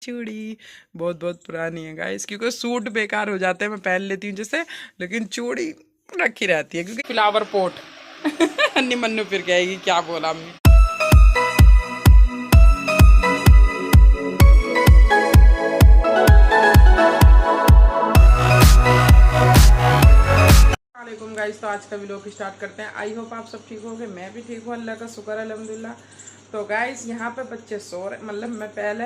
चूड़ी बहुत बहुत पुरानी है गाइस, क्योंकि सूट बेकार हो जाते हैं, मैं पहन लेती हूँ जैसे, लेकिन चूड़ी रखी रहती है क्योंकि फ्लावर पोट। अन्नी मन्नू फिर कहेगी क्या बोला हमने। वालेकुम गाइस, तो आज का व्लॉग स्टार्ट करते हैं। आई होप आप सब ठीक होंगे, मैं भी ठीक हूँ, अल्लाह का शुक्र है अल्हम्दुलिल्लाह। तो गाइस यहाँ पे बच्चे सो रहे, मतलब मैं पहले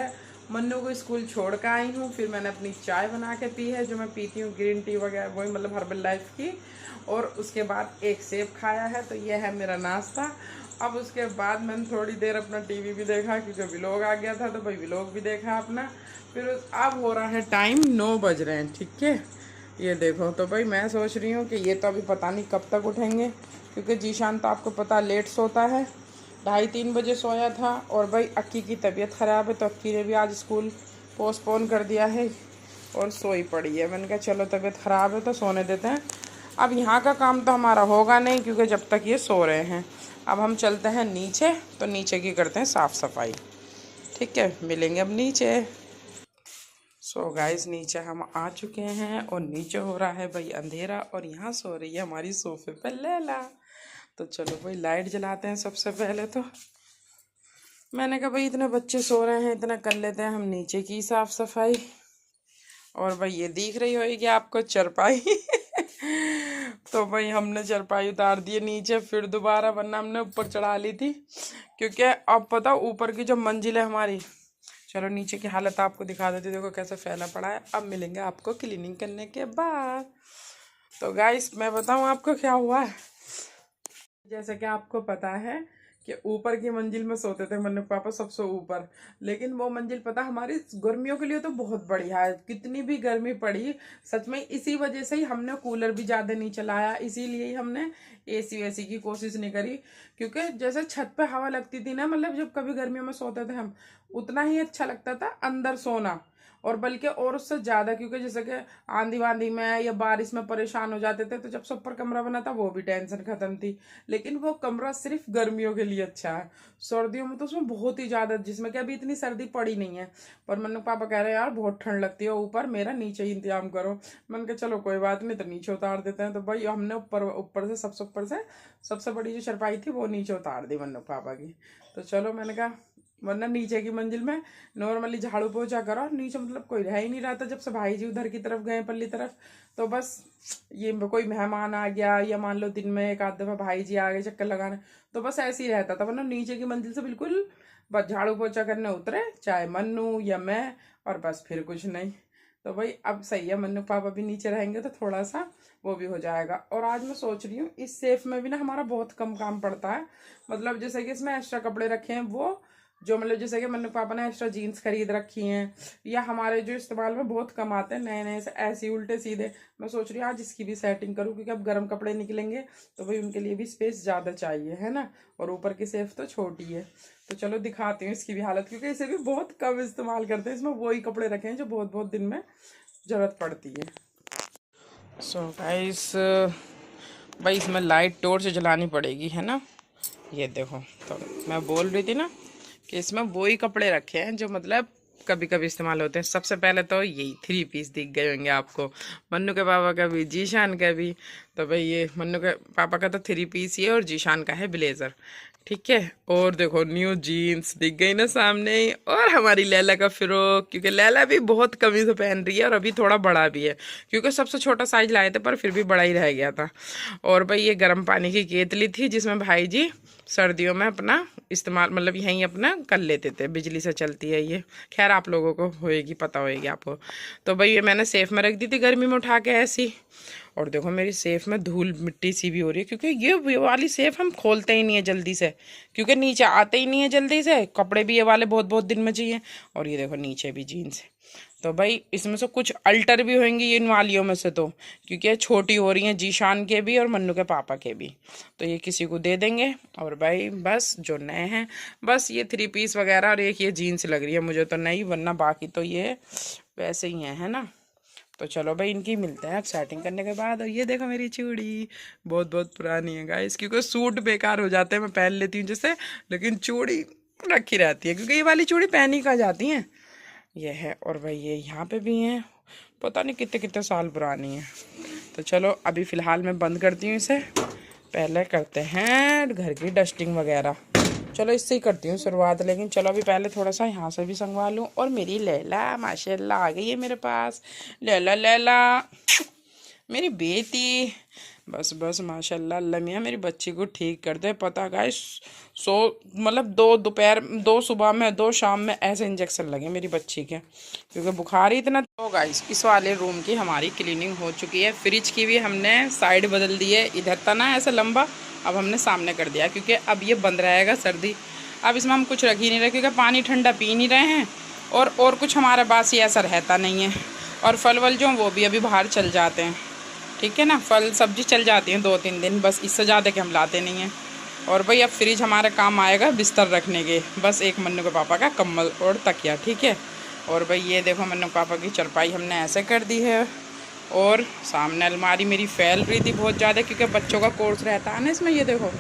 मन्नू को स्कूल छोड़ कर आई हूँ, फिर मैंने अपनी चाय बना के पी है जो मैं पीती हूँ, ग्रीन टी वगैरह, वही मतलब हर्बल लाइफ की। और उसके बाद एक सेब खाया है, तो यह है मेरा नाश्ता। अब उसके बाद मैंने थोड़ी देर अपना टीवी भी देखा क्योंकि व्लॉग आ गया था, तो भाई व्लॉग भी देखा अपना। फिर अब हो रहा है टाइम 9 बज रहे हैं, ठीक है। ये देखो, तो भाई मैं सोच रही हूँ कि ये तो अभी पता नहीं कब तक उठेंगे, क्योंकि जीशान तो आपको पता लेट सोता है, 2:30-3 बजे सोया था। और भाई अक्की की तबीयत ख़राब है, तो अक्की ने भी आज स्कूल पोस्टपोन कर दिया है और सोई पड़ी है। मैंने कहा चलो तबीयत ख़राब है तो सोने देते हैं। अब यहाँ का काम तो हमारा होगा नहीं क्योंकि जब तक ये सो रहे हैं। अब हम चलते हैं नीचे, तो नीचे की करते हैं साफ़ सफाई, ठीक है। मिलेंगे अब नीचे। सो गाइस नीचे हम आ चुके हैं और नीचे हो रहा है भाई अंधेरा, और यहाँ सो रही है हमारी सोफे पे लैला। तो चलो भाई लाइट जलाते हैं सबसे पहले। तो मैंने कहा भाई इतने बच्चे सो रहे हैं, इतना कर लेते हैं हम नीचे की साफ सफाई। और भाई ये दिख रही होगी आपको चरपाई। तो भाई हमने चरपाई उतार दी नीचे फिर दोबारा, वरना हमने ऊपर चढ़ा ली थी, क्योंकि अब पता ऊपर की जो मंजिल है हमारी। चलो नीचे की हालत आपको दिखा देती, देखो कैसे फैला पड़ा है। अब मिलेंगे आपको क्लीनिंग करने के बाद। तो गाइस मैं बताऊं आपको क्या हुआ है। जैसे कि आपको पता है कि ऊपर की मंजिल में सोते थे मन्नू पापा सबसे ऊपर, लेकिन वो मंजिल पता हमारी गर्मियों के लिए तो बहुत बढ़िया है, कितनी भी गर्मी पड़ी सच में। इसी वजह से ही हमने कूलर भी ज़्यादा नहीं चलाया, इसीलिए ही हमने एसी वेसी की कोशिश नहीं करी। क्योंकि जैसे छत पे हवा लगती थी ना, मतलब जब कभी गर्मियों में सोते थे हम, उतना ही अच्छा लगता था अंदर सोना। और बल्कि और उससे ज़्यादा, क्योंकि जैसे कि आंधी वांधी में या बारिश में परेशान हो जाते थे, तो जब सब पर कमरा बना था वो भी टेंशन खत्म थी। लेकिन वो कमरा सिर्फ गर्मियों के लिए अच्छा है, सर्दियों में तो उसमें बहुत ही ज़्यादा, जिसमें कि अभी इतनी सर्दी पड़ी नहीं है। पर मन्नू पापा कह रहे हैं यार बहुत ठंड लगती है ऊपर, मेरा नीचे ही इंतजाम करो। मैंने कहा चलो कोई बात नहीं, तो नीचे उतार देते हैं। तो भाई हमने ऊपर ऊपर से सबसे ऊपर से सबसे बड़ी जो चरपाई थी वो नीचे उतार दी मन्नू पापा की। तो चलो मैंने कहा, वरना नीचे की मंजिल में नॉर्मली झाड़ू पोछा करो, नीचे मतलब कोई रह ही नहीं रहा था जब से भाई जी उधर की तरफ गए पल्ली तरफ। तो बस ये कोई मेहमान आ गया, या मान लो दिन में एक आध दफा भाई जी आ गए चक्कर लगाने, तो बस ऐसे ही रहता था। वरना नीचे की मंजिल से बिल्कुल बस झाड़ू पोछा करने उतरे, चाहे मन्नू या मैं, और बस फिर कुछ नहीं। तो भाई अब सही है, मन्नू पापा भी नीचे रहेंगे तो थोड़ा सा वो भी हो जाएगा। और आज मैं सोच रही हूँ इस सेफ में भी ना हमारा बहुत कम काम पड़ता है, मतलब जैसे कि इसमें एक्स्ट्रा कपड़े रखे हैं वो, जो मतलब जैसे कि मन्नू पापा ने एक्स्ट्रा जीन्स खरीद रखी हैं, या हमारे जो इस्तेमाल में बहुत कम आते हैं नए नए से ऐसे उल्टे सीधे। मैं सोच रही हूँ आज इसकी भी सेटिंग करूँ, क्योंकि अब गर्म कपड़े निकलेंगे तो भाई उनके लिए भी स्पेस ज़्यादा चाहिए है ना, और ऊपर की सेफ तो छोटी है। तो चलो दिखाती हूँ इसकी भी हालत, क्योंकि इसे भी बहुत कम इस्तेमाल करते हैं, इसमें वही कपड़े रखे हैं जो बहुत बहुत दिन में ज़रूरत पड़ती है। सो गाइस भाई इसमें लाइट टॉर्च जलानी पड़ेगी है ना। ये देखो, तो मैं बोल रही थी ना कि इसमें वही कपड़े रखे हैं जो मतलब कभी कभी इस्तेमाल होते हैं। सबसे पहले तो यही 3 पीस दिख गए होंगे आपको, मन्नू के पापा का भी, जीशान का भी। तो भाई ये मन्नू के पापा का तो 3 पीस ही है, और जीशान का है ब्लेज़र, ठीक है। और देखो न्यू जीन्स दिख गई ना सामने ही, और हमारी लैला का फ्रॉक, क्योंकि लैला भी बहुत कमी से पहन रही है, और अभी थोड़ा बड़ा भी है, क्योंकि सबसे छोटा साइज लाए थे पर फिर भी बड़ा ही रह गया था। और भाई ये गर्म पानी की केतली थी जिसमें भाई जी सर्दियों में अपना इस्तेमाल, मतलब यहीं अपना कर लेते थे, बिजली से चलती है ये, खैर आप लोगों को होएगी, पता होएगी आपको। तो भाई ये मैंने सेफ में रख दी थी गर्मी में उठा के ऐसी। और देखो मेरी सेफ में धूल मिट्टी सी भी हो रही है, क्योंकि ये वाली सेफ हम खोलते ही नहीं है जल्दी से, क्योंकि नीचे आते ही नहीं है जल्दी से, कपड़े भी ये वाले बहुत बहुत दिन में चाहिए। और ये देखो नीचे भी जीन्स है। तो भाई इसमें से कुछ अल्टर भी होंगी इन वालियों में से, तो क्योंकि ये छोटी हो रही हैं जीशान के भी और मन्नू के पापा के भी, तो ये किसी को दे देंगे। और भाई बस जो नए हैं बस ये 3 पीस वगैरह, और एक ये जीन्स लग रही है मुझे तो नहीं, वरना बाकी तो ये वैसे ही है ना। तो चलो भाई इनकी मिलते हैं अब सेटिंग करने के बाद। और ये देखो मेरी चूड़ी बहुत बहुत पुरानी है गाइस, क्योंकि सूट बेकार हो जाते हैं, मैं पहन लेती हूँ जैसे, लेकिन चूड़ी रखी रहती है, क्योंकि ये वाली चूड़ी पहनी कहाँ जाती हैं। ये है। और भाई ये यहाँ पे भी हैं, पता नहीं कितने कितने साल पुरानी है। तो चलो अभी फ़िलहाल मैं बंद करती हूँ इसे, पहले करते हैं घर की डस्टिंग वगैरह। चलो इससे ही करती हूँ शुरुआत, लेकिन चलो अभी पहले थोड़ा सा यहाँ से भी संगवा लूँ। और मेरी लैला माशाल्लाह आ गई है मेरे पास। लैला लैला मेरी बेटी, बस बस माशाल्लाह अल्लाह मियाँ मेरी बच्ची को ठीक कर दे। पता गाइस सो मतलब 2 दोपहर 2 सुबह में 2 शाम में ऐसे इंजेक्शन लगे मेरी बच्ची के, क्योंकि बुखार ही इतना। तो गाइस इस वाले रूम की हमारी क्लीनिंग हो चुकी है। फ्रिज की भी हमने साइड बदल दी है, इधर था ना ऐसा लंबा, अब हमने सामने कर दिया, क्योंकि अब ये बंद रहेगा सर्दी। अब इसमें हम कुछ रख ही नहीं रहे, क्योंकि पानी ठंडा पी नहीं रहे हैं, और कुछ हमारे पास ये ऐसा रहता नहीं है। और फल वल जो वो भी अभी बाहर चल जाते हैं, ठीक है ना, फल सब्जी चल जाती हैं 2-3 दिन, बस इससे ज़्यादा कि हम लाते नहीं हैं। और भाई अब फ्रिज हमारे काम आएगा बिस्तर रखने के, बस एक मन्नू के पापा का कम्बल और तकिया, ठीक है। और भाई ये देखो मन्नू पापा की चरपाई हमने ऐसे कर दी है। और सामने अलमारी मेरी फैल रही थी बहुत ज़्यादा, क्योंकि बच्चों का कोर्स रहता है ना इसमें। ये देखो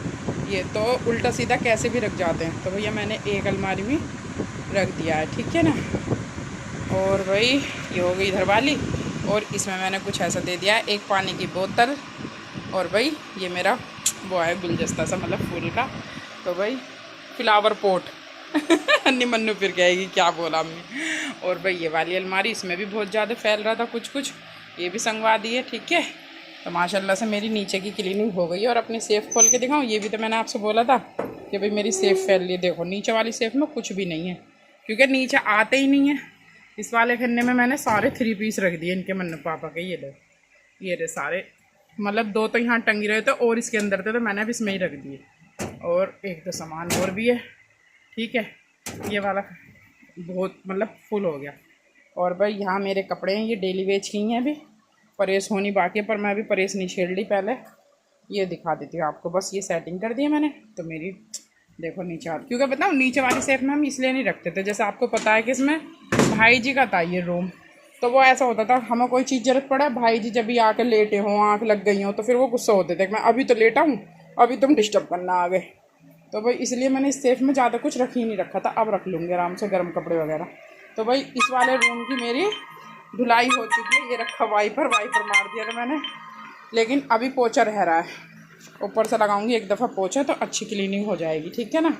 ये तो उल्टा सीधा कैसे भी रख जाते हैं, तो भैया मैंने एक अलमारी में रख दिया है, ठीक है ना। और भाई ये हो गई इधर वाली, और इसमें मैंने कुछ ऐसा दे दिया है, एक पानी की बोतल। और भाई ये मेरा वो है गुलदस्ता सा, मतलब फूल का, तो भाई फ्लावर पॉट अन्नी मन्नू फिर कहेगी क्या बोला हमने। और भाई ये वाली अलमारी, इसमें भी बहुत ज़्यादा फैल रहा था कुछ कुछ, ये भी संगवा दी है, ठीक है। तो माशाल्लाह से मेरी नीचे की क्लीनिंग हो गई है। और अपनी सेफ़ खोल के दिखाऊँ, ये भी तो मैंने आपसे बोला था कि भाई मेरी सेफ़ फैल रही, देखो नीचे वाली सेफ़ में कुछ भी नहीं है, क्योंकि नीचे आते ही नहीं है। इस वाले खन्ने में मैंने सारे 3 पीस रख दिए इनके मन्नू पापा के, ये लो ये रे सारे, मतलब 2 तो यहाँ टंगी रहे थे और इसके अंदर थे, तो मैंने अब इसमें ही रख दिए। और एक तो सामान और भी है, ठीक है, ये वाला बहुत मतलब फुल हो गया। और भाई यहाँ मेरे कपड़े हैं, ये डेली वेज की हैं, अभी प्रेस होनी बाकी है, पर मैं अभी प्रेस नहीं छेड़ ली। पहले ये दिखा देती हूँ आपको, बस ये सेटिंग कर दी है मैंने। तो मेरी देखो नीचे वाली, क्योंकि बताऊँ नीचे वाली सेफ में हम इसलिए नहीं रखते थे, जैसे आपको पता है कि इसमें भाई जी का था ये रूम, तो वो ऐसा होता था हमें कोई चीज़ जरूरत पड़ा, भाई जी जब भी आके लेटे हों, आँख लग गई हों, तो फिर वो गुस्सा होते थे मैं अभी तो लेटा हूँ, अभी तुम डिस्टर्ब करना आ गए। तो भाई इसलिए मैंने इस सेफ में ज़्यादा कुछ रख ही नहीं रखा था, अब रख लूँगी आराम से गर्म कपड़े वगैरह। तो भाई इस वाले रूम की मेरी धुलाई हो चुकी है, ये रखा वाइपर मार दिया था मैंने, लेकिन अभी पोछा रह रहा है, ऊपर से लगाऊंगी एक दफ़ा पोछा तो अच्छी क्लीनिंग हो जाएगी, ठीक है ना।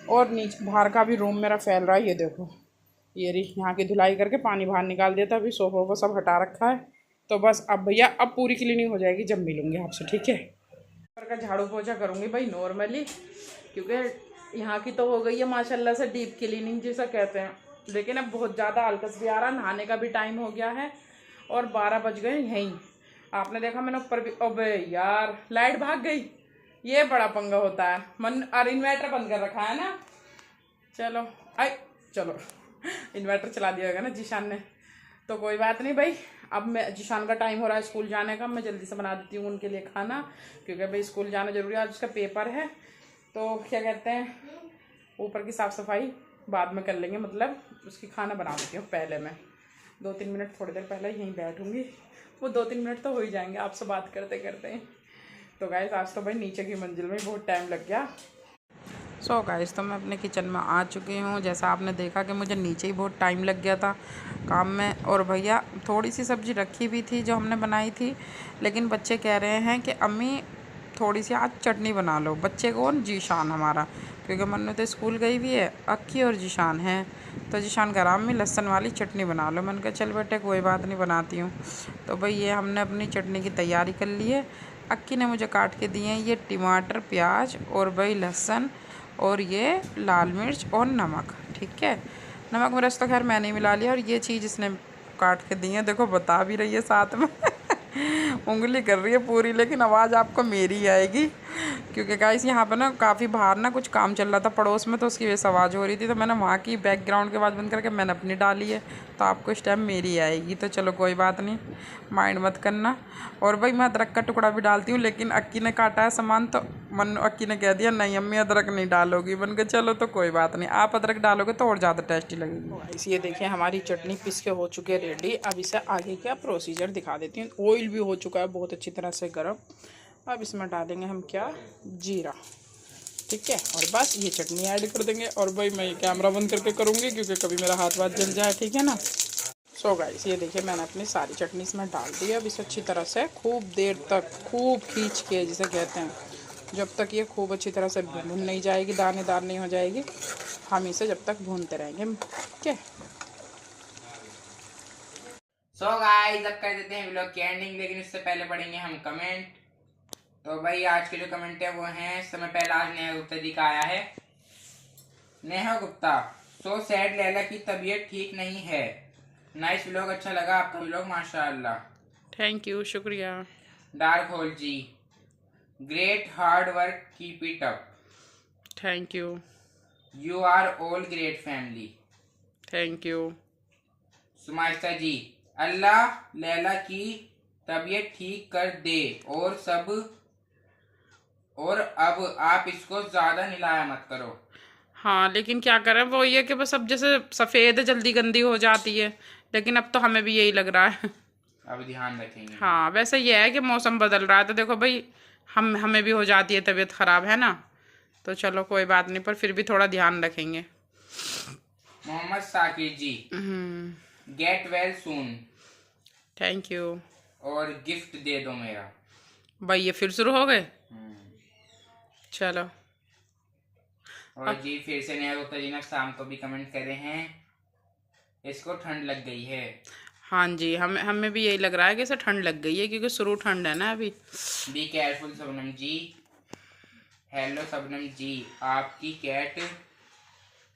और नीचे बाहर का भी रूम मेरा फैल रहा है, ये देखो ये रही, यहाँ की धुलाई करके पानी बाहर निकाल दिया था, अभी सोफा वोफा सब हटा रखा है। तो बस अब भैया अब पूरी क्लीनिंग हो जाएगी जब मिलूँगी आपसे, ठीक है। ऊपर का झाड़ू पोछा करूँगी भाई नॉर्मली, क्योंकि यहाँ की तो हो गई है माशाल्लाह से डीप क्लीनिंग जैसा कहते हैं, लेकिन अब बहुत ज़्यादा आलकस भी आ रहा, नहाने का भी टाइम हो गया है और 12 बज गए यहीं। आपने देखा मैंने ऊपर भी, अबे यार लाइट भाग गई, ये बड़ा पंगा होता है। मन और इन्वर्टर बंद कर रखा है ना, चलो चलो इन्वर्टर चला दिया होगा ना जीशान ने, तो कोई बात नहीं भाई। अब मैं जीशान का टाइम हो रहा है स्कूल जाने का, मैं जल्दी से बना देती हूँ उनके लिए खाना, क्योंकि भाई स्कूल जाना जरूरी है, आज उसका पेपर है। तो क्या कहते हैं, ऊपर की साफ़ सफाई बाद में कर लेंगे, मतलब उसकी खाना बना देती हूँ पहले मैं। 2-3 मिनट थोड़ी देर पहले यहीं बैठूँगी, वो 2-3 मिनट तो हो ही जाएंगे आपसे बात करते करते। तो गाइस आज तो भाई नीचे की मंजिल में बहुत टाइम लग गया। सो गाइस तो मैं अपने किचन में आ चुकी हूँ। जैसा आपने देखा कि मुझे नीचे ही बहुत टाइम लग गया था काम में, और भैया थोड़ी सी सब्ज़ी रखी भी थी जो हमने बनाई थी, लेकिन बच्चे कह रहे हैं कि अम्मी थोड़ी सी आज चटनी बना लो। बच्चे कौन, जीशान हमारा, क्योंकि मन्नू तो स्कूल गई हुई है, अक्की और जीशान है। तो जीशान कह रहा अम्मी लहसुन वाली चटनी बना लो। मैंने कहा चल बेटे कोई बात नहीं बनाती हूँ। तो भाई ये हमने अपनी चटनी की तैयारी कर ली है। अक्की ने मुझे काट के दिए हैं ये टमाटर प्याज और भाई लहसुन और ये लाल मिर्च और नमक, ठीक है। नमक मिर्च तो खैर मैंने मिला लिया, और ये चीज़ इसने काट के दी है, देखो बता भी रही है साथ में उंगली कर रही है पूरी, लेकिन आवाज़ आपको मेरी आएगी, क्योंकि गाइस यहाँ पे ना काफ़ी बाहर ना कुछ काम चल रहा था पड़ोस में, तो उसकी वजह से आवाज़ हो रही थी, तो मैंने वहाँ की बैकग्राउंड की आवाज़ बंद करके मैंने अपनी डाली है, तो आपको इस टाइम मेरी आएगी। तो चलो कोई बात नहीं, माइंड मत करना। और भाई मैं अदरक का टुकड़ा भी डालती हूँ, लेकिन अक्की ने काटा है सामान, तो अक्की ने कह दिया नहीं अम्मी अदरक नहीं डालोगी। बन के चलो तो कोई बात नहीं, आप अदरक डालोगे तो और ज़्यादा टेस्टी लगेगी। इस ये देखिए हमारी चटनी पीस के हो चुकी है रेडी। अब इसे आगे का प्रोसीजर दिखा देती हूँ। ऑयल भी हो चुका है बहुत अच्छी तरह से गर्म। अब इसमें डालेंगे हम क्या, जीरा, ठीक है। और बस ये चटनी ऐड कर देंगे। और भाई मैं ये कैमरा बंद करके करूँगी क्योंकि कभी मेरा हाथ वाथ जल जाए, ठीक है ना। सो गाइस ये देखिए मैंने अपनी सारी चटनी इसमें डाल दी है। अब इसे अच्छी तरह से खूब देर तक खूब खींच के, जिसे कहते हैं, जब तक ये खूब अच्छी तरह से भून नहीं जाएगी, दानेदार नहीं हो जाएगी, हम इसे जब तक भूनते रहेंगे, ठीक है। सो गाइस अब कर देते हैं व्लॉग की एंडिंग, लेकिन उससे पहले पढ़ेंगे हम कमेंट। तो भाई आज के जो कमेंट है वो हैं, समय पहले आज नेहा गुप्ता जी का आया है। नेहा गुप्ता, सो सैड, लैला की तबीयत ठीक नहीं है। नाइस व्लॉग, अच्छा लगा आपका व्लॉग, माशाअल्लाह। थैंक यू, शुक्रिया। Dark hole ji, great hard work, keep it up. Thank you. You are all great family. Thank you. Sumaista ji, अल्लाह लैला की तबीयत ठीक कर दे और अब आप इसको ज्यादा निलाया मत करो। हाँ लेकिन क्या करें, वो ये कि बस अब जैसे सफ़ेद जल्दी गंदी हो जाती है, लेकिन अब तो हमें भी यही लग रहा है। अब ध्यान रखेंगे। हाँ वैसे ये है कि मौसम बदल रहा है तो देखो भाई, हमें भी हो जाती है तबीयत ख़राब, है ना। तो चलो कोई बात नहीं, पर फिर भी थोड़ा ध्यान रखेंगे। Mohammad Sakir ji, get well soon. Thank you. और गिफ्ट दे दो मेरा। भाई ये फिर शुरू हो गए, चलो। और जी फिर से नेहा गुप्ता जी ने शाम को भी कमेंट करे हैं, इसको ठंड लग गई है। हाँ जी, हमें भी यही लग रहा है कि इसे ठंड लग गई है, क्योंकि शुरू ठंड है ना अभी। Be careful Shabnam ji. Hello Shabnam ji, आपकी कैट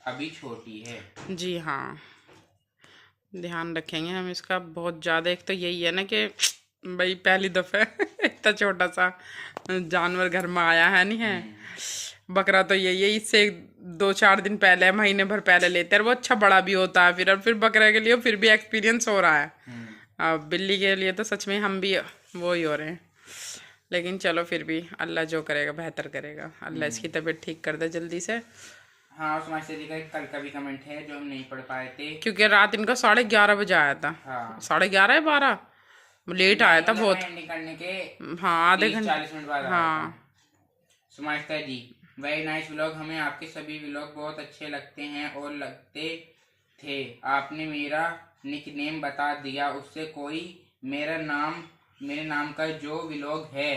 अभी छोटी है। जी हाँ, ध्यान रखेंगे हम इसका बहुत ज़्यादा। एक तो यही है ना कि भाई पहली दफ़ा इतना छोटा सा जानवर घर में आया है, नहीं है। बकरा तो यही है, इससे 2-4 दिन पहले, महीने भर पहले लेते हैं, वो अच्छा बड़ा भी होता है फिर। और फिर बकरे के लिए फिर भी एक्सपीरियंस हो रहा है। अब बिल्ली के लिए तो सच में हम भी वो ही हो रहे हैं। लेकिन चलो फिर भी अल्लाह जो करेगा बेहतर करेगा। अल्लाह इसकी तबीयत ठीक कर दे जल्दी से। हाँ उसमें से का कल का भी कमेंट है जो हम नहीं पढ़ पाए थे, क्योंकि रात इनका 11:30 बजे आया था। हाँ 11:30 या 12 लेट आया था बहुत। करने के हाँ आधे घंटे 40 मिनट बाद। हाँ सुमाइस्ता जी, वेरी नाइस व्लॉग, हमें आपके सभी व्लॉग बहुत अच्छे लगते हैं और लगते थे। आपने मेरा निकनेम बता दिया, उससे कोई मेरे नाम का जो व्लॉग है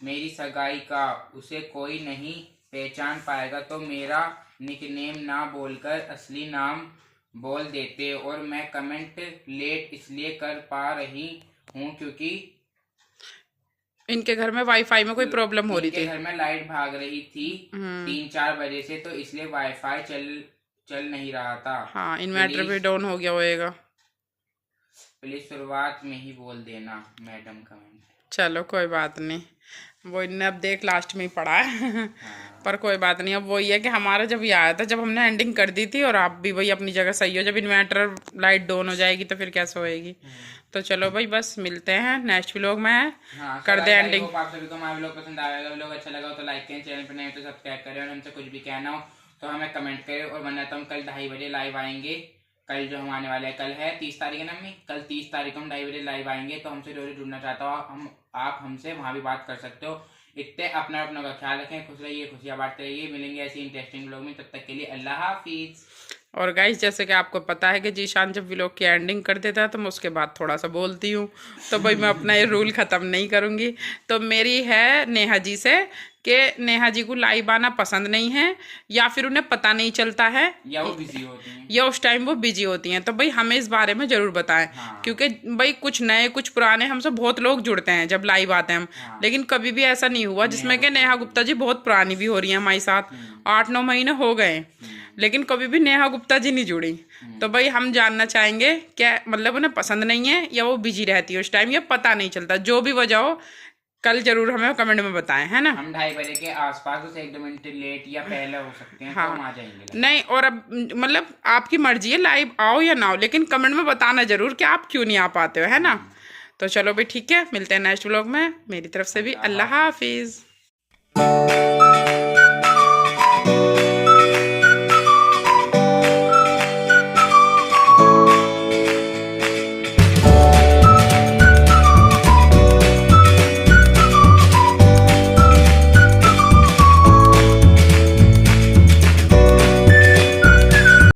मेरी सगाई का, उसे कोई नहीं पहचान पाएगा, तो मेरा निकनेम ना बोलकर असली नाम बोल देते। और मैं कमेंट लेट इसलिए कर पा रही हूँ क्योंकि इनके घर में वाईफाई में कोई प्रॉब्लम हो रही थी। घर में लाइट भाग रही थी 3-4 बजे से, तो इसलिए वाईफाई चल नहीं रहा था। हाँ इन्वर्टर भी डाउन हो गया होएगा। प्लीज शुरुआत में ही बोल देना मैडम कमेंट। चलो कोई बात नहीं, वो इनने अब देख लास्ट में ही पढ़ा है। हाँ। पर कोई बात नहीं, अब वही है कि हमारा जब ये आया था, जब हमने एंडिंग कर दी थी, और आप भी वही अपनी जगह सही हो, जब इन्वर्टर लाइट डाउन हो जाएगी तो फिर कैसे होएगी। तो चलो भाई बस मिलते हैं नेक्स्ट व्लॉग में। हाँ, कर दे एंडिंग। आप सभी को हमारा व्लॉग पसंद आएगा, व्लॉग अच्छा लगा हो तो लाइक करें, चैनल पर नए हो तो सब्सक्राइब करें, और हमसे कुछ भी कहना हो तो हमें कमेंट करें। और वरना तो हम कल 2:30 बजे लाइव आएंगे। कल जो हम आने वाले हैं, कल है 30 तारीख है ना मम्मी, कल 30 तारीख को हम 2:30 बजे लाइव आएंगे। तो हमसे जो जुड़ना चाहता हो आप हमसे वहाँ भी बात कर सकते हो। इतने अपना का ख्याल रखें, खुश रहिए, खुशियाँ बांटते रहिए। मिलेंगे ऐसी इंटरेस्टिंग व्लॉग में, तब तक के लिए अल्लाह हाफिज। और गाइस जैसे कि आपको पता है कि जीशान जब व्लॉग की एंडिंग कर देता है तो मैं उसके बाद थोड़ा सा बोलती हूँ, तो भाई मैं अपना ये रूल ख़त्म नहीं करूँगी। तो मेरी है नेहा जी से कि नेहा जी को लाइव आना पसंद नहीं है, या फिर उन्हें पता नहीं चलता है, या वो बिजी होती हैं, या उस टाइम वो बिजी होती हैं। तो भाई हमें इस बारे में ज़रूर बताएं। हाँ। क्योंकि भाई कुछ नए कुछ पुराने हमसे बहुत लोग जुड़ते हैं जब लाइव आते हैं हम। हाँ। लेकिन कभी भी ऐसा नहीं हुआ जिसमें कि नेहा गुप्ता जी बहुत पुरानी भी हो रही हैं हमारे साथ, 8-9 महीने हो गए, लेकिन कभी भी नेहा गुप्ता जी नहीं जुड़ी। तो भाई हम जानना चाहेंगे क्या मतलब उन्हें पसंद नहीं है, या वो बिजी रहती है उस टाइम, या पता नहीं चलता, जो भी वजह हो कल जरूर हमें कमेंट में बताएं, है ना। हम 2:30 बजे के आसपास, उसे 1-2 मिनट लेट या पहले हो सकते हैं। हाँ। तो हम आ जाएंगे। नहीं, और अब मतलब आपकी मर्जी है, लाइव आओ या ना आओ, लेकिन कमेंट में बताना जरूर कि आप क्यों नहीं आ पाते हो, है ना। तो चलो भाई ठीक है, मिलते हैं नेक्स्ट व्लॉग में। मेरी तरफ से भी अल्लाह हाफिज।